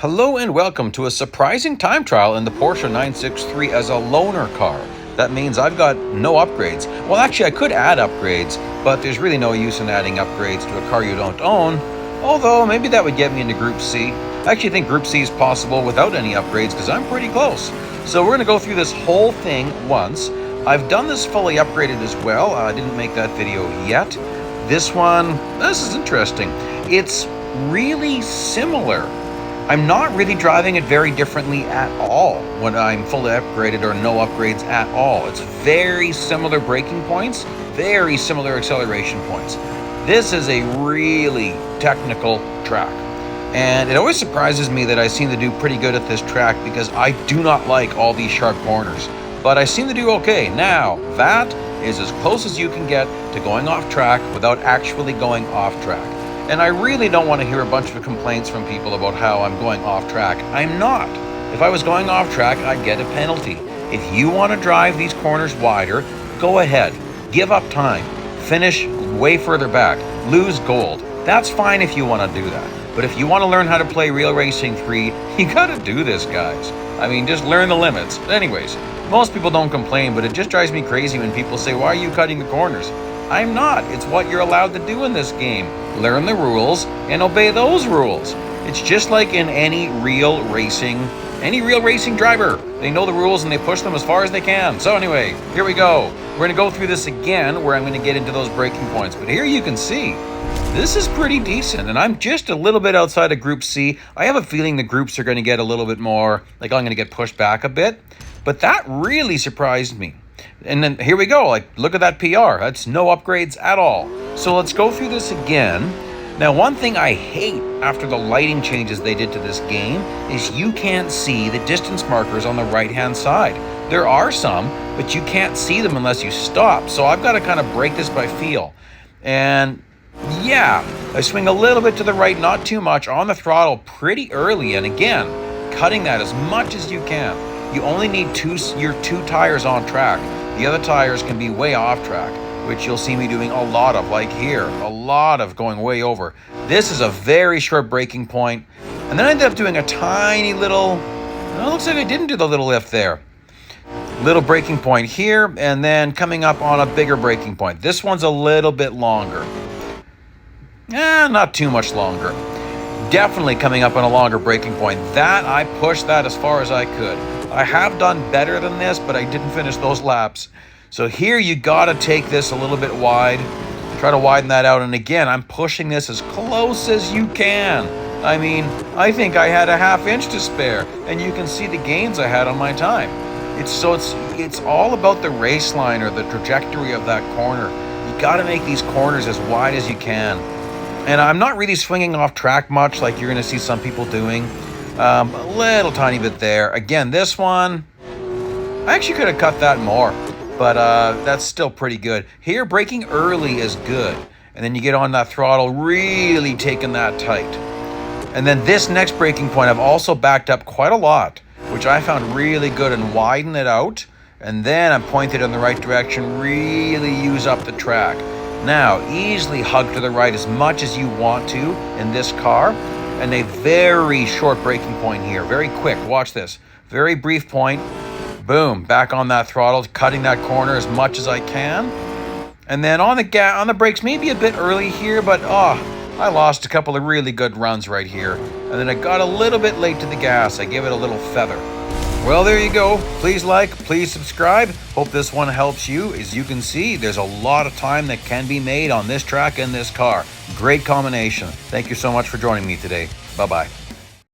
Hello and welcome to a surprising time trial in the Porsche 963 as a loaner car. That means I've got no upgrades. Well, actually I could add upgrades, but there's really no use in adding upgrades to a car you don't own, although maybe that would get me into Group C. I actually think Group C is possible without any upgrades because I'm pretty close. So we're going to go through this whole thing once. I've done this fully upgraded as well. I didn't make that video yet. This is interesting. It's really similar. I'm not really driving it very differently at all when I'm fully upgraded or no upgrades at all. It's very similar braking points, very similar acceleration points. This is a really technical track. And it always surprises me that I seem to do pretty good at this track because I do not like all these sharp corners. But I seem to do okay. Now, that is as close as you can get to going off track without actually going off track. And I really don't want to hear a bunch of complaints from people about how I'm going off track. I'm not. If I was going off track, I'd get a penalty. If you want to drive these corners wider, go ahead. Give up time. Finish way further back. Lose gold. That's fine if you want to do that. But if you want to learn how to play Real Racing 3, you got to do this, guys. I mean, just learn the limits. Anyways, most people don't complain, but it just drives me crazy when people say, why are you cutting the corners? I'm not. It's what you're allowed to do in this game. Learn the rules and obey those rules. It's just like in any real racing driver. They know the rules and they push them as far as they can. So anyway, here we go. We're going to go through this again where I'm going to get into those braking points. But here you can see, this is pretty decent. And I'm just a little bit outside of Group C. I have a feeling the groups are going to get a little bit more, like I'm going to get pushed back a bit. But that really surprised me. And then here we go, like look at that PR. That's no upgrades at all. So let's go through this again. Now, one thing I hate after the lighting changes they did to this game is you can't see the distance markers on the right-hand side. There are some, but you can't see them unless you stop. So I've got to kind of break this by feel. And yeah, I swing a little bit to the right, not too much, on the throttle pretty early. And again, cutting that as much as you can. You only need your two tires on track. The other tires can be way off track, which you'll see me doing a lot of, like here, a lot of going way over. This is a very short braking point. And then I ended up doing a tiny little, it looks like I didn't do the little lift there. Little braking point here, and then coming up on a bigger braking point. This one's a little bit longer. Not too much longer. Definitely coming up on a longer braking point. That, I pushed that as far as I could. I have done better than this, but I didn't finish those laps. So here you gotta take this a little bit wide. Try to widen that out. And again, I'm pushing this as close as you can. I mean, I think I had a ½ inch to spare, and you can see the gains I had on my time. It's all about the race line or the trajectory of that corner. You gotta make these corners as wide as you can. And I'm not really swinging off track much like you're gonna see some people doing. A little tiny bit there. Again, this one, I actually could have cut that more, but that's still pretty good. Here, braking early is good. And then you get on that throttle, really taking that tight. And then this next braking point, I've also backed up quite a lot, which I found really good, and widen it out. And then I'm pointed in the right direction, really use up the track. Now, easily hug to the right as much as you want to in this car. And a very short braking point here, very quick. Watch this. Very brief point. Boom, back on that throttle, cutting that corner as much as I can. And then on the brakes, maybe a bit early here, but I lost a couple of really good runs right here. And then I got a little bit late to the gas. I gave it a little feather. Well, there you go. Please like, please subscribe. Hope this one helps you. As you can see, there's a lot of time that can be made on this track and this car. Great combination. Thank you so much for joining me today. Bye-bye.